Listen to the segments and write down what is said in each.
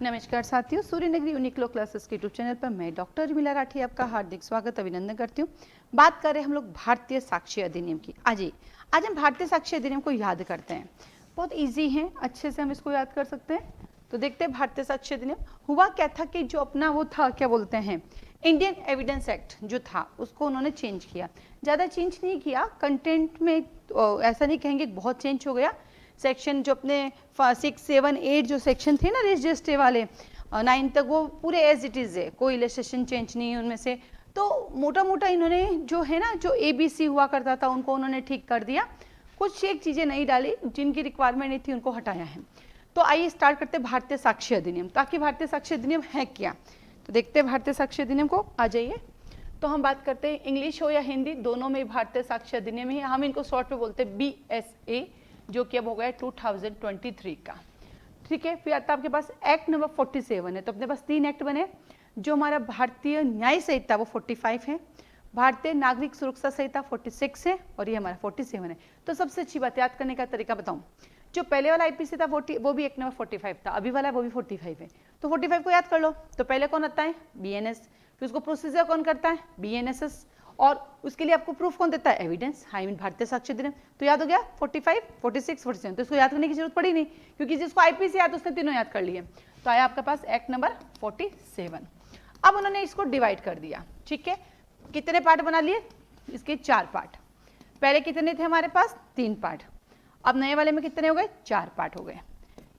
नमस्कार साथियों, सूर्य नगरी यूनिक्लो क्लासेस के यूट्यूब चैनल पर मैं डॉक्टर उर्मिला राठी आपका हार्दिक स्वागत अभिनंदन करती हूँ। बात कर रहे हैं हम लोग भारतीय साक्ष्य अधिनियम की। आज हम भारतीय साक्ष्य अधिनियम को याद करते हैं। बहुत इजी है, अच्छे से हम इसको याद कर सकते हैं। तो देखते हैं भारतीय साक्ष्य अधिनियम हुआ क्या था कि जो अपना वो था, क्या बोलते हैं, इंडियन एविडेंस एक्ट जो था उसको उन्होंने चेंज किया। ज़्यादा चेंज नहीं किया, कंटेंट में ऐसा नहीं कहेंगे बहुत चेंज हो गया। सेक्शन जो अपने 6, 7, 8 जो सेक्शन थे ना रजिस्ट्री वाले 9 तक, वो पूरे एज इट इज़ है, कोई इलस्ट्रेशन चेंज नहीं है उनमें से। तो मोटा मोटा इन्होंने जो है ना, जो ABC हुआ करता था उनको उन्होंने ठीक कर दिया। कुछ एक चीज़ें नहीं डाली, जिनकी रिक्वायरमेंट नहीं थी उनको हटाया है। तो आइए स्टार्ट करते हैं भारतीय साक्ष्य अधिनियम। ताकि भारतीय साक्ष्य अधिनियम है क्या, तो देखते हैं भारतीय साक्ष्य अधिनियम को। आ जाइए। तो हम बात करते हैं, इंग्लिश हो या हिंदी दोनों में भारतीय साक्ष्य अधिनियम है। हम इनको शॉर्ट में बोलते हैं BSA, जो कि अब हो गया 2023 का। ठीक है। फिर आता है आपके पास एक्ट नंबर 47 है। तो अपने पास 3 एक्ट बने। जो हमारा भारतीय न्याय संहिता वो 45 है, भारतीय नागरिक सुरक्षा संहिता 46 है, और ये हमारा 47 है। तो सबसे अच्छी बात याद करने का तरीका बताऊं, जो पहले वाला IPC था वो भी एक्ट नंबर 45 था, अभी वाला वो भी 45 है। तो 45 को याद कर लो। तो पहले कौन आता है, BNS, फिर उसको प्रोसीजर कौन करता है, BNSS, और उसके लिए आपको प्रूफ कौन देता है, एविडेंस, आई मीन भारतीय साक्ष्य अधिनियम। तो याद हो गया 45, 46, 47। तो इसको याद करने की जरूरत पड़ी नहीं, क्योंकि जिसको IPC याद उसने तीनों याद कर लिए। तो आया आपके पास एक्ट नंबर 47। अब उन्होंने इसको डिवाइड कर दिया। ठीक है। कितने पार्ट बना लिए, इसके 4 पार्ट। पहले कितने थे हमारे पास, 3 पार्ट। अब नए वाले में कितने हो गए, 4 पार्ट हो गए।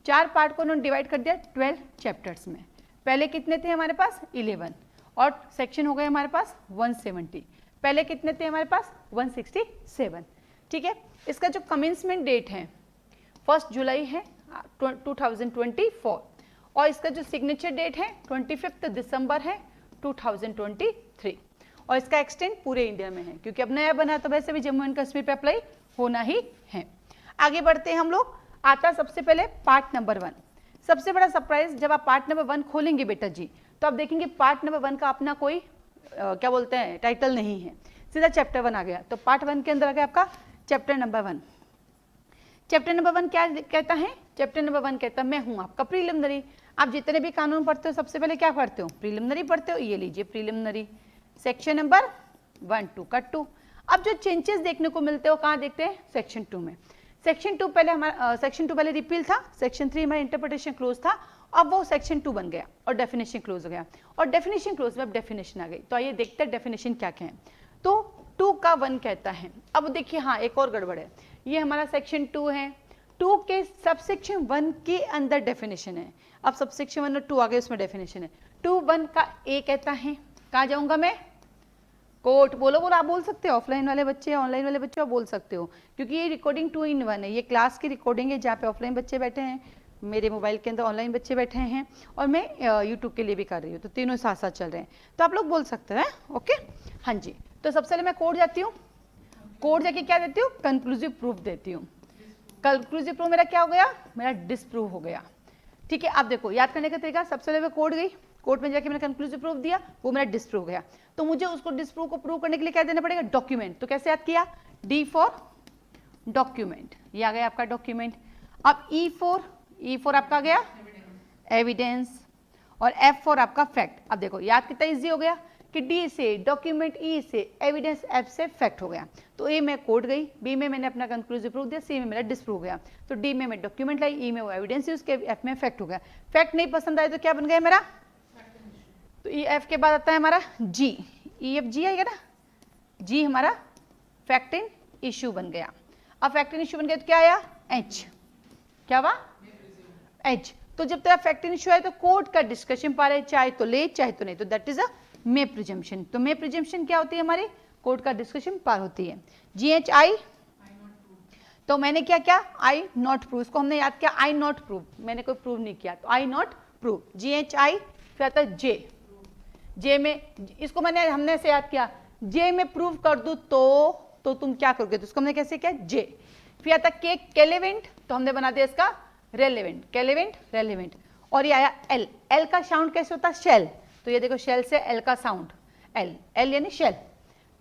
4 पार्ट को उन्होंने डिवाइड कर दिया 12 चैप्टर्स में। पहले कितने थे हमारे पास, 11, और सेक्शन हो गए हमारे पास 170। पहले कितने थे हमारे पास, 167। ठीक है। इसका जो कमेंसमेंट डेट है 1 जुलाई है 2024, और इसका जो सिग्नेचर डेट है 25 दिसंबर है 2023, और इसका एक्सटेंड पूरे इंडिया में है, क्योंकि अब नया बना है तो वैसे भी जम्मू एंड कश्मीर पे अप्लाई होना ही है। आगे बढ़ते हैं हम लोग। आता सबसे पहले पार्ट नंबर 1। सबसे बड़ा सरप्राइज, जब आप पार्ट नंबर 1 खोलेंगे बेटा जी, तो आप देखेंगे पार्ट नंबर 1 का अपना कोई क्या बोलते हैं, टाइटल नहीं है, सीधा चैप्टर 1 आ गया। तो पार्ट 1 के अंदर आ गया आपका चैप्टर नंबर 1। चैप्टर नंबर 1 क्या कहता है, चैप्टर नंबर 1 कहता है मैं हूं आपका प्रीलिमिनरी। आप जितने भी कानून पढ़ते हो सबसे पहले क्या पढ़ते हो, प्रीलिमिनरी पढ़ते हो। ये लीजिए प्रीलिमिनरी, सेक्शन नंबर 1 2 का 2। अब जो चेंजेस देखने को मिलते हो कहाँ देखते हैं, सेक्शन 2 में। सेक्शन 2 पहले हमारा सेक्शन 2 पहले रिपील था, सेक्शन 3 हमारा इंटरप्रिटेशन क्लोज था। अब वो सेक्शन 2 बन गया और डेफिनेशन क्लोज हो गया, और डेफिनेशन क्लोज में अब डेफिनेशन आ गई। तो आइए देखते हैं डेफिनेशन क्या क्या है। तो 2 का 1 कहता है। अब देखिए, हाँ एक और गड़बड़ है, ये हमारा सेक्शन 2 है, 2 के सबसेक्शन 1 के अंदर डेफिनेशन है। अब सबसेक्शन 1 और 2 आ गए, उसमें डेफिनेशन है। 2(1) का A कहता है, कहाँ जाऊंगा मैं, कोर्ट। बोलो बोलो, आप बोल सकते हो, ऑफलाइन वाले बच्चे, ऑनलाइन वाले बच्चे आप बोल सकते हो, क्योंकि ये रिकॉर्डिंग 2 in 1 है। ये क्लास की रिकॉर्डिंग है, जहाँ पे ऑफलाइन बच्चे बैठे हैं, मेरे मोबाइल के अंदर ऑनलाइन बच्चे बैठे हैं, और मैं यूट्यूब के लिए भी कर रही हूँ। तो तीनों साथ साथ चल रहे हैं, तो आप लोग बोल सकते हैं। ओके, हाँ जी। तो सबसे पहले मैं कोर्ट जाती हूँ, कोर्ट जाके क्या देती हूँ, कंक्लूसिव प्रूफ देती हूँ। कंक्लूसिव प्रूफ मेरा क्या हो गया, मेरा डिसप्रूव हो गया। ठीक है। अब देखो याद करने का तरीका, सबसे पहले मैं कोर्ट गई, कोर्ट में जाके मैंने कंक्लूसिव प्रूफ दिया, वो मेरा डिसप्रूव गया। तो मुझे उसको डिसप्रूव को प्रूव करने के लिए क्या देना पड़ेगा, डॉक्यूमेंट। तो कैसे याद किया, D फॉर डॉक्यूमेंट, ये आ गया आपका डॉक्यूमेंट। अब E फॉर आपका गया एविडेंस, और F फॉर आपका फैक्ट। अब देखो याद कितना इजी हो गया कि D से डॉक्यूमेंट, E से एविडेंस, F से फैक्ट हो गया। तो A में कोर्ट गई, B में मैंने अपना कंक्लूसिव प्रूफ दिया, C में मेरा डिसप्रूव गया। तो D में मैं डॉक्यूमेंट लाई, E में वो एविडेंस यूज किया, F में फैक्ट हो गया। फैक्ट नहीं पसंद आए तो क्या बन गया मेरा, तो F के बाद आता है हमारा G, EFG आएगा ना, G हमारा फैक्ट इन इश्यू बन गया। अब फैक्ट इन इश्यू बन गया तो क्या आया, H, क्या हुआ, H। तो जब तेरा फैक्ट इन इश्यू है तो कोर्ट का डिस्कशन पा रहे, चाहे तो ले चाहे तो नहीं, तो that is a may presumption. तो मे प्रिजम्पशन क्या होती है, हमारी कोर्ट का डिस्कशन पार होती है। GHI, तो मैंने क्या क्या, आई नॉट प्रूव, इसको हमने याद किया आई नॉट प्रूव, मैंने कोई प्रूव नहीं किया, तो आई नॉट प्रूव। GHI, फिर आता है जे में, इसको हमने ऐसे याद किया, जे में प्रूव कर दूं तो तुम क्या करोगे, तो इसको हमने कैसे किया, जे। फिर आता के, केलेवेंट, तो हमने बना दिया इसका रेलेवेंट, केलेवेंट रेलेवेंट। और ये आया एल, एल का साउंड कैसे होता है, शेल। तो ये देखो शेल से एल का साउंड, एल, एल यानी शेल।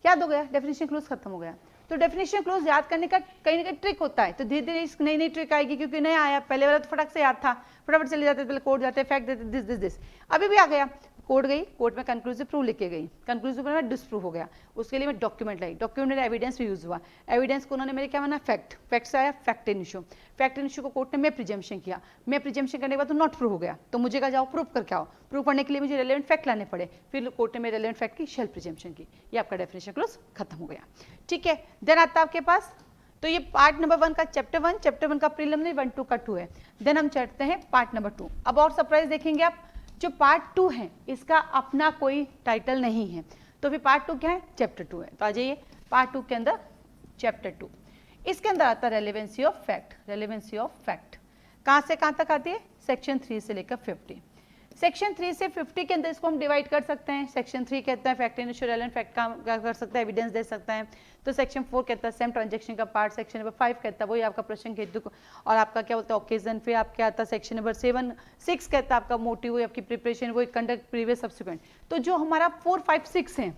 याद हो गया, डेफिनेशन क्लोज खत्म हो गया। तो डेफिनेशन क्लोज याद करने का कहीं ना कहीं ट्रिक होता है, तो धीरे धीरे इस नई नई ट्रिक आएगी, क्योंकि नया आया, पहले वाला तो फटाक से याद था, फटाफट चले जाते, पहले कोड जाते, फैक्ट देते, दिस दिस दिस। अभी भी आ गया, कोड गई, कोर्ट में कंक्लूसिव प्रूफ लिख के गई, कंक्लूसिव में डिसप्रूव हो गया, उसके लिए मैं डॉक्यूमेंट लाई, डॉक्यूमेंट में एविडेंस भी यूज हुआ, एविडेंस को उन्होंने मेरे क्या माना, फैक्ट, फैक्ट से आया fact in issue, fact in issue को कोर्ट ने मैं प्रिजम्पशन किया, मैं प्रिजम्पशन करने के बाद तो नॉट प्रूव हो गया, तो मुझे कहा जाओ प्रूव करके आओ, प्रूव करने के लिए मुझे रेलेवेंट फैक्ट लाने पड़े, फिर कोर्ट ने मेरे रेलेवेंट फैक्ट की शेल प्रिजम्पशन की, ये आपका डेफिनेशन क्लोज खत्म हो गया। ठीक है, देन आता है आपके पास, तो ये पार्ट नंबर 1 का चैप्टर 1 का प्रीलिमिनरी 1, 2 का 2 है। देन हम चढ़ते हैं पार्ट नंबर 2। अब और सरप्राइज देखेंगे आप, जो पार्ट 2 है इसका अपना कोई टाइटल नहीं है, तो फिर पार्ट 2 क्या है, चैप्टर 2 है। तो आ जाइए पार्ट 2 के अंदर चैप्टर 2, इसके अंदर आता है relevancy of fact. Relevancy of fact कहाँ से कहाँ तक आती है, सेक्शन 3 से लेकर 50। सेक्शन 3 से 50 के अंदर इसको हम डिवाइड कर सकते हैं। सेक्शन 3 कहता है fact in issue, relevant fact का कर सकता है, एविडेंस दे सकता है। तो सेक्शन 4 कहता है सेम ट्रांजेक्शन का पार्ट, सेक्शन नंबर 5 कहता है वही आपका प्रश्न हेतु और आपका क्या बोलता है ओकेजन। फिर आप क्या आता है सेक्शन नंबर 6 कहता है आपका मोटिव, वही आपकी प्रिपरेशन, वही कंडक्ट, प्रीवियस, सब्सिक्वेंट। तो जो हमारा 4, 5, 6 है,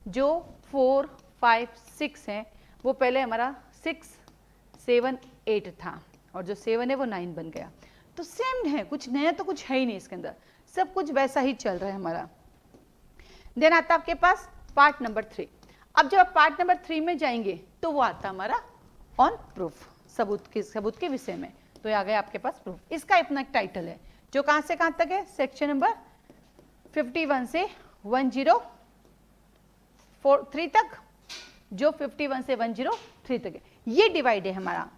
जो 4, 5, 6 है, वो पहले हमारा 6, 7, 8 था, और जो 7 है वो 9 बन गया। तो सेम है, कुछ नया तो कुछ है ही नहीं इसके अंदर, सब कुछ वैसा ही चल रहा है हमारा। देन आता आपके पास पार्ट नंबर 3। अब जब आप पार्ट नंबर 3 में जाएंगे तो वो आता हमारा ऑन प्रूफ, सबूत के विषय में। तो ये आ गया आपके पास प्रूफ। इसका अपना एक टाइटल है जो कहां से कहां तक है, सेक्शन नंबर 51 से 103 तक, जो 51 से 103 तक है, ये डिवाइड है हमारा।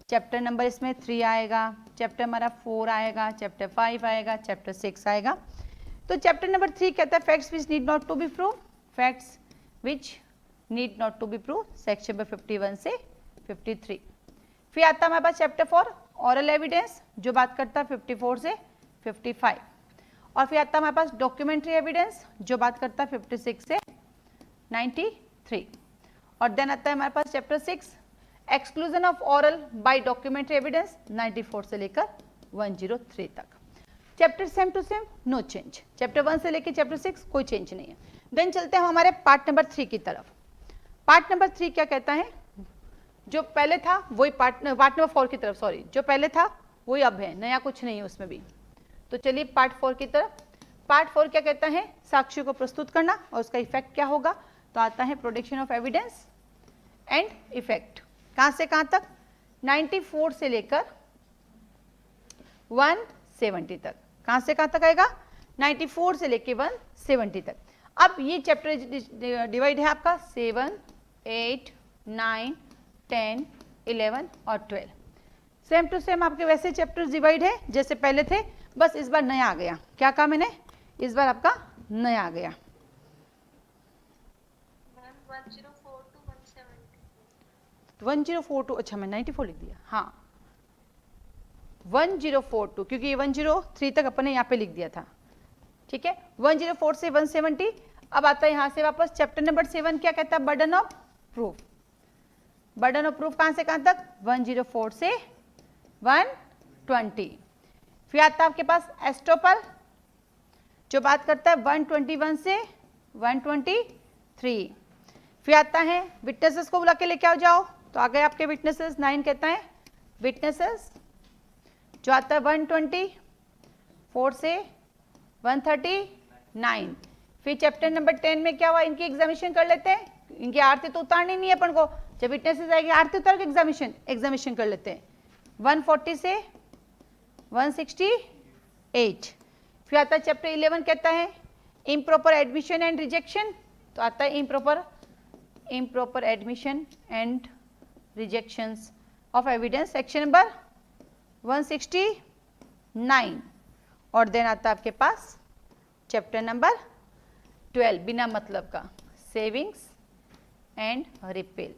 चैप्टर नंबर इसमें 3 आएगा, चैप्टर हमारा 4 आएगा, चैप्टर 5 आएगा, चैप्टर 6 आएगा। तो चैप्टर नंबर 3 कहता है facts which need not to be prove, facts which need not to be prove, section number 51 से 53। फिर आता है हमारे पास चैप्टर 4 ऑरल एविडेंस, जो बात करता है 54 से 55। और फिर आता है हमारे पास डॉक्यूमेंट्री एविडेंस, जो बात करता है 56 से 93। और देन आता है हमारे पास chapter 6 exclusion of oral by documentary evidence, 94 से लेकर 103 तक। Chapter same to same, no change. Chapter 1 से लेकर चैप्टर 6 कोई चेंज नहीं है। देन चलते हैं हमारे पार्ट नंबर 3 की तरफ। पार्ट नंबर 3 क्या कहता है, जो पहले था वही पार्ट नंबर 4 की तरफ, सॉरी, जो पहले था वही अब है, नया कुछ नहीं है उसमें भी। तो चलिए पार्ट 4 की तरफ। पार्ट 4 क्या कहता है, साक्ष्यों को प्रस्तुत करना और उसका इफेक्ट क्या होगा। तो आता है production of evidence and effect. कहां से कहां तक, 94 से लेकर 170 तक। कहां से कहां तक आएगा, 94 से लेकर 170 तक। अब ये चैप्टर डिवाइड है आपका 7, 8, 9, 10, 11 और 12। सेम टू सेम आपके वैसे चैप्टर्स डिवाइड है जैसे पहले थे, बस इस बार नया आ गया। क्या कहा मैंने, इस बार आपका नया आ गया। 1042, अच्छा मैं 94 लिख दिया, हाँ 1042, क्योंकि ये 103 तक अपने यहाँ पे लिख दिया था। ठीक है, 104 से 170। अब आता है यहाँ से वापस चैप्टर नंबर 7 क्या कहता है, burden of proof. Burden of proof कहाँ से कहाँ तक, 104 से 120। फिर आता है आपके पास एस्टोपल, जो बात करता है 121 से 123। फिर आता है विटनेसेस को बुला के लेके आओ जाओ, तो आ गए आपके विटनेसेस। 9 कहता है विटनेसेस, जो आता है 124 से 139। फिर चैप्टर नंबर 10 में क्या हुआ, इनकी एग्जामिनेशन कर लेते हैं। इनकी आरती तो उतारनी नहीं है अपन को, जब विटनेसेस आएगी आरती उतार के एग्जामिनेशन कर लेते हैं। 140 से 168। फिर आता है चैप्टर 11 कहता है इम्प्रॉपर एडमिशन एंड रिजेक्शन, तो आता है improper admission and rejections of evidence, section number 169। और देन आता है आपके पास चैप्टर नंबर 12 बिना मतलब का, सेविंग्स एंड रिपेल,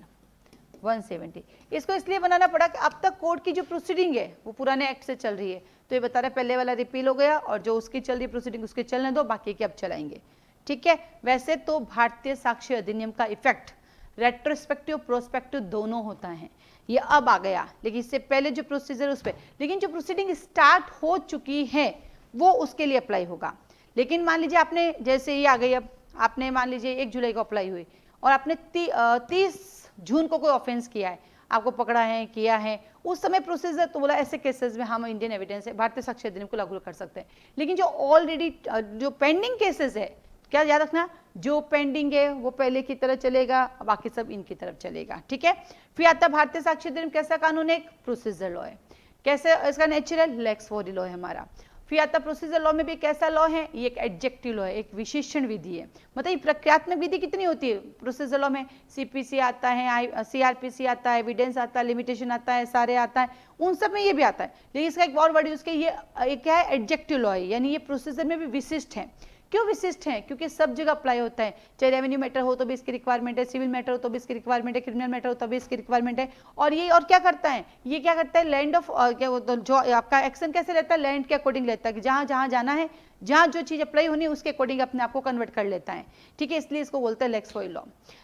170। इसको इसलिए बनाना पड़ा कि अब तक कोर्ट की जो प्रोसीडिंग है वो पुराने एक्ट से चल रही है, तो ये बता रहे पहले वाला रिपील हो गया और जो उसकी चल रही प्रोसीडिंग उसके चलने दो, बाकी के अब चलाएंगे। ठीक है, वैसे तो भारतीय साक्ष्य अधिनियम का इफेक्ट रेट्रोस्पेक्टिव प्रोस्पेक्टिव दोनों होता है, ये अब आ गया, लेकिन इससे पहले जो प्रोसीजर उस पर, लेकिन जो प्रोसीडिंग स्टार्ट हो चुकी है वो उसके लिए अप्लाई होगा। लेकिन मान लीजिए आपने, जैसे ये आ गई, अब आपने मान लीजिए 1 जुलाई को अप्लाई हुई और आपने 30 जून को कोई ऑफेंस किया है, आपको पकड़ा है, किया है, उस समय प्रोसीजर तो बोला ऐसे केसेस में हम इंडियन एविडेंस है भारतीय साक्ष्य अधिनियम को लागू कर सकते हैं। लेकिन जो ऑलरेडी जो पेंडिंग केसेस है, क्या याद रखना, जो पेंडिंग है वो पहले की तरह चलेगा, बाकी सब इनकी तरफ चलेगा, ठीक है। फिर आता है भारतीय साक्ष्य अधिनियम कैसा कानून है, एक प्रोसीजर लॉ है। कैसे इसका नेचुरल, लेक्स फॉरी लॉ है हमारा। फिर आता प्रोसीजर लॉ में भी कैसा लॉ है, ये एक एडजेक्टिव लॉ है, एक विशेषण विधि है। मतलब ये प्रक्रियात्मक विधि कितनी होती है प्रोसीजर लॉ में, सीपीसी आता है, सीआरपीसी आता है, एविडेंस आता है, लिमिटेशन आता है, सारे आता है, उन सब में ये भी आता है। लेकिन इसका एक और वर्ड यूज किया, ये क्या है, एडजेक्टिव लॉ है, यानी ये प्रोसीजर में भी विशिष्ट है। क्यों विशिष्ट है, क्योंकि सब जगह अप्लाई होता है, चाहे रेवेन्यू मैटर हो तो भी इसकी रिक्वायरमेंट है, सिविल मैटर हो तो भी इसकी रिक्वायरमेंट है, क्रिमिनल मैटर हो तो भी इसकी रिक्वायरमेंट है। और ये और क्या करता है, ये क्या करता है, लैंड ऑफ क्या तो जो आपका एक्शन कैसे रहता है, लैंड के अकॉर्डिंग रहता है कि जहाँ जहाँ जाना है, जहाँ जो चीज़ अप्लाई होनी है उसके अकॉर्डिंग अपने आप को कन्वर्ट कर लेता है, ठीक है। इसलिए इसको बोलते हैं लेक्स फॉरी लॉ।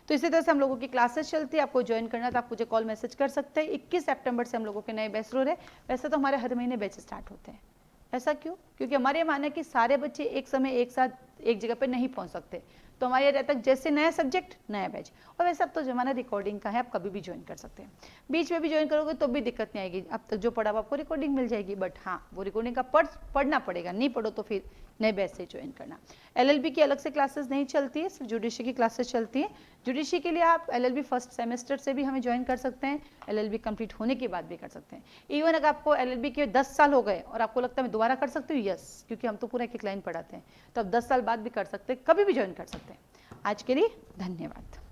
तो इसी तरह से हम लोगों की क्लासेस चलती है, आपको ज्वाइन करना तो आप मुझे कॉल मैसेज कर सकते हैं। 21 सितंबर से हम लोगों के नए बैच शुरू हो रहे हैं। वैसे तो हमारे हर महीने बैच स्टार्ट होते हैं। ऐसा क्यों, क्योंकि हमारे मानना है कि सारे बच्चे एक समय एक साथ एक जगह पे नहीं पहुंच सकते, तो हमारे यहाँ रहता है जैसे नया सब्जेक्ट नया बैच। और वैसे अब तो जमाना रिकॉर्डिंग का है, आप कभी भी ज्वाइन कर सकते हैं, बीच में भी ज्वाइन करोगे तो भी दिक्कत नहीं आएगी। अब तक जो पढ़ा हुआ आपको रिकॉर्डिंग मिल जाएगी, बट हाँ वो रिकॉर्डिंग का पढ़ना पड़ेगा, नहीं पढ़ो तो फिर नए बैच से ज्वाइन करना। एलएलबी की अलग से क्लासेस नहीं चलती है, सिर्फ जुडिशरी की क्लासेस चलती है। जुडिशरी के लिए आप एलएलबी फर्स्ट सेमेस्टर से भी हमें ज्वाइन कर सकते हैं, एलएलबी कंप्लीट होने के बाद भी कर सकते हैं। इवन अगर आपको एलएलबी के 10 साल हो गए और आपको लगता है मैं दोबारा कर सकती हूँ, यस, क्योंकि हम तो पूरा एक लाइन पढ़ाते हैं, तो आप 10 साल बाद भी कर सकते हैं, कभी भी ज्वाइन कर सकते हैं। आज के लिए धन्यवाद।